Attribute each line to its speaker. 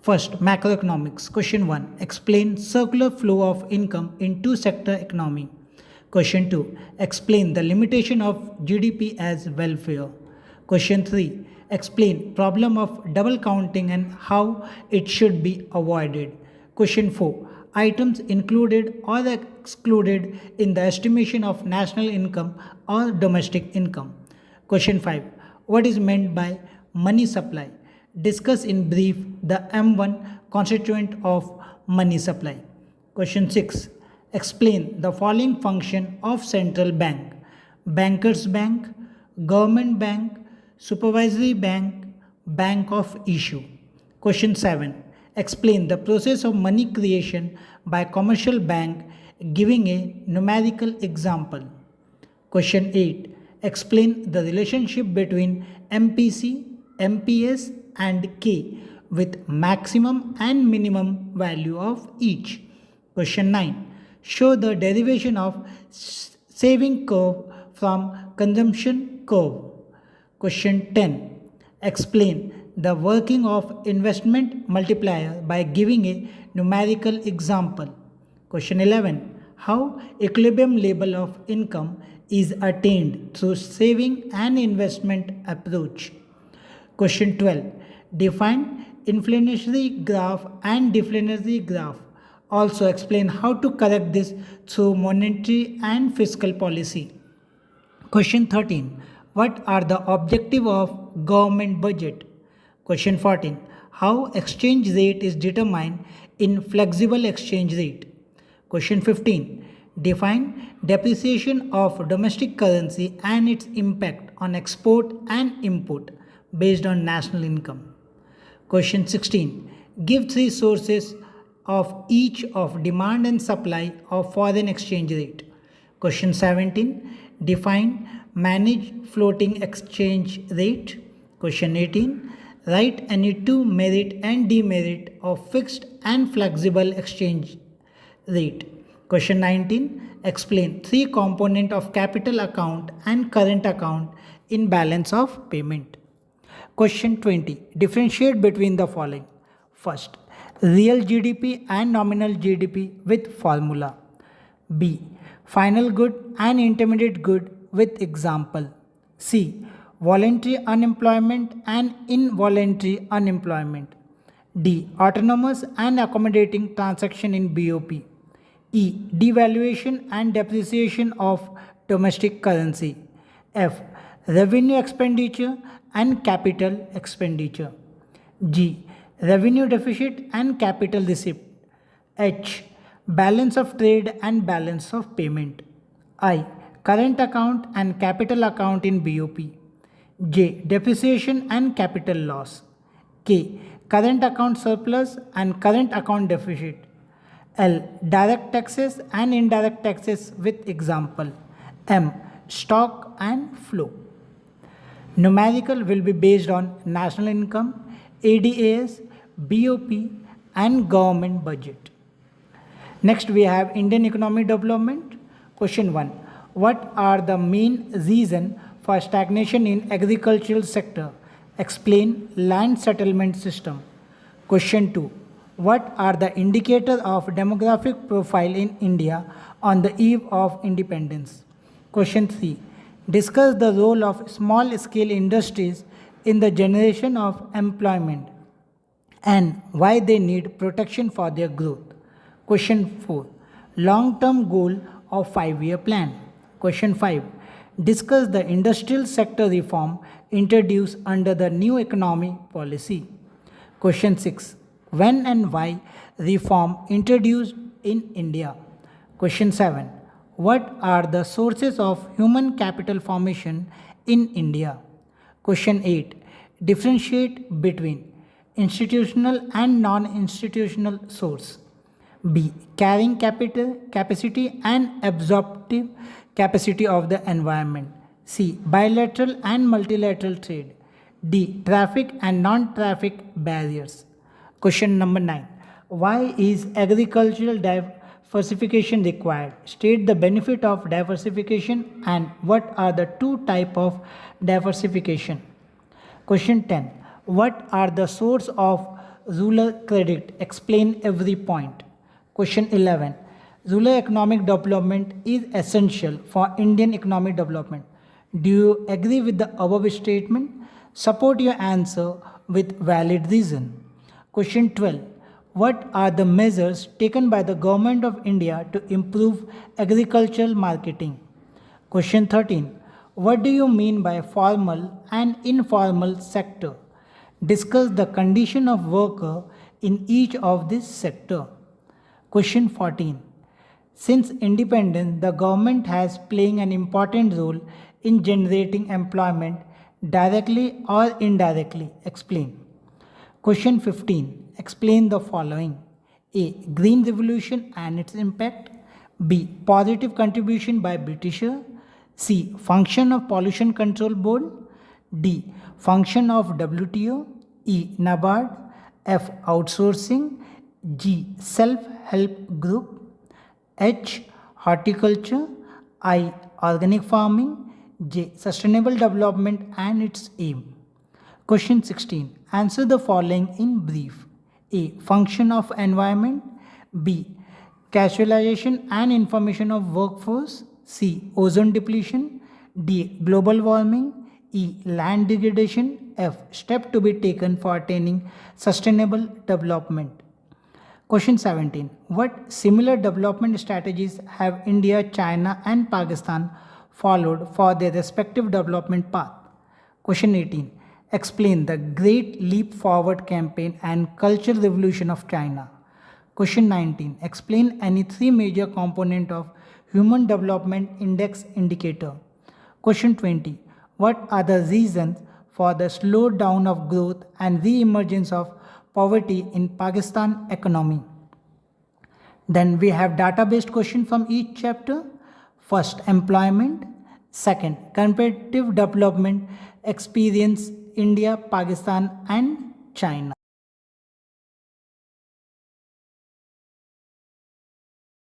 Speaker 1: First, macroeconomics. Question 1. Explain circular flow of income in two-sector economy. Question 2. Explain the limitation of GDP as welfare. Question 3. Explain problem of double counting and how it should be avoided. Question 4. Items included or excluded in the estimation of national income or domestic income. Question 5. What is meant by money supply? Discuss in brief the M1 constituent of money supply. Question 6. Explain the following function of central bank: bankers bank, government bank, supervisory bank, bank of issue. Question 7. Explain the process of money creation by commercial bank, giving a numerical example. Question 8. Explain the relationship between MPC, MPS and K with maximum and minimum value of each. Question 9. Show the derivation of saving curve from consumption curve. Question 10. Explain the working of investment multiplier by giving a numerical example. Question 11. How equilibrium level of income is attained through saving and investment approach. Question 12. Define inflationary graph and deflationary graph. Also explain how to correct this through monetary and fiscal policy. Question 13. What are the objective of government budget? Question 14. How exchange rate is determined in flexible exchange rate? Question 15. Define depreciation of domestic currency and its impact on export and import based on national income. Question 16. Give three sources of each of demand and supply of foreign exchange rate. Question 17. Define manage floating exchange rate. Question 18. Write any two merit and demerit of fixed and flexible exchange rate. Question 19. Explain three components of capital account and current account in balance of payment. Question 20. Differentiate between the following. First, real GDP and nominal GDP with formula. B. Final good and intermediate good with example. C. Voluntary unemployment and involuntary unemployment. D. Autonomous and accommodating transaction in BOP. E. Devaluation and depreciation of domestic currency. F. Revenue expenditure and capital expenditure. G. Revenue deficit and capital receipt. H. Balance of trade and balance of payment. I. Current account and capital account in BOP. J. Depreciation and capital loss. K. Current account surplus and current account deficit. L. Direct taxes and indirect taxes with example. M. Stock and flow. Numerical will be based on national income, ADAS, BOP and government budget. Next we have Indian economic development. Question 1. What are the main reasons for stagnation in agricultural sector? Explain land settlement system. Question 2. What are the indicators of demographic profile in India on the eve of independence? Question 3. Discuss the role of small-scale industries in the generation of employment and why they need protection for their growth. Question 4. Long-term goal of 5-year plan. Question 5. Discuss the industrial sector reform introduced under the new economy policy. Question 6. When and why reform introduced in India? Question 7. What are the sources of human capital formation in India? Question 8. Differentiate between institutional and non-institutional source. B. Carrying capital capacity and absorptive capacity of the environment. C. Bilateral and multilateral trade. D. Traffic and non-traffic barriers. Question number 9. Why is agricultural diversification required? State the benefit of diversification and what are the two types of diversification. Question 10. What are the source of rural credit. Explain every point. Question 11. Rural economic development is essential for Indian economic development. Do you agree with the above statement? Support your answer with valid reason. Question 12. What are the measures taken by the Government of India to improve agricultural marketing? Question 13. What do you mean by formal and informal sector? Discuss the condition of worker in each of this sector. Question 14. Since independence, the government has playing an important role in generating employment directly or indirectly. Explain. Question 15. Explain the following. A. Green Revolution and its impact. B. Positive contribution by Britisher. C. Function of Pollution Control Board. D. Function of WTO. E. NABARD. F. Outsourcing. G. Self-help group. H. Horticulture. I. Organic farming. J. Sustainable development and its aim. Question 16. Answer the following in brief. A. Function of environment. B. Casualization and information of workforce. C. Ozone depletion. D. Global warming. E. Land degradation. F. Step to be taken for attaining sustainable development. Question 17. What similar development strategies have India, China and Pakistan followed for their respective development path? Question 18. Explain the Great Leap Forward campaign and Cultural Revolution of China. Question 19. Explain any three major components of Human Development Index indicator. Question 20. What are the reasons for the slowdown of growth and re-emergence of poverty in Pakistan economy? Then we have data-based question from each chapter. First, employment. Second, competitive development experience India, Pakistan and China.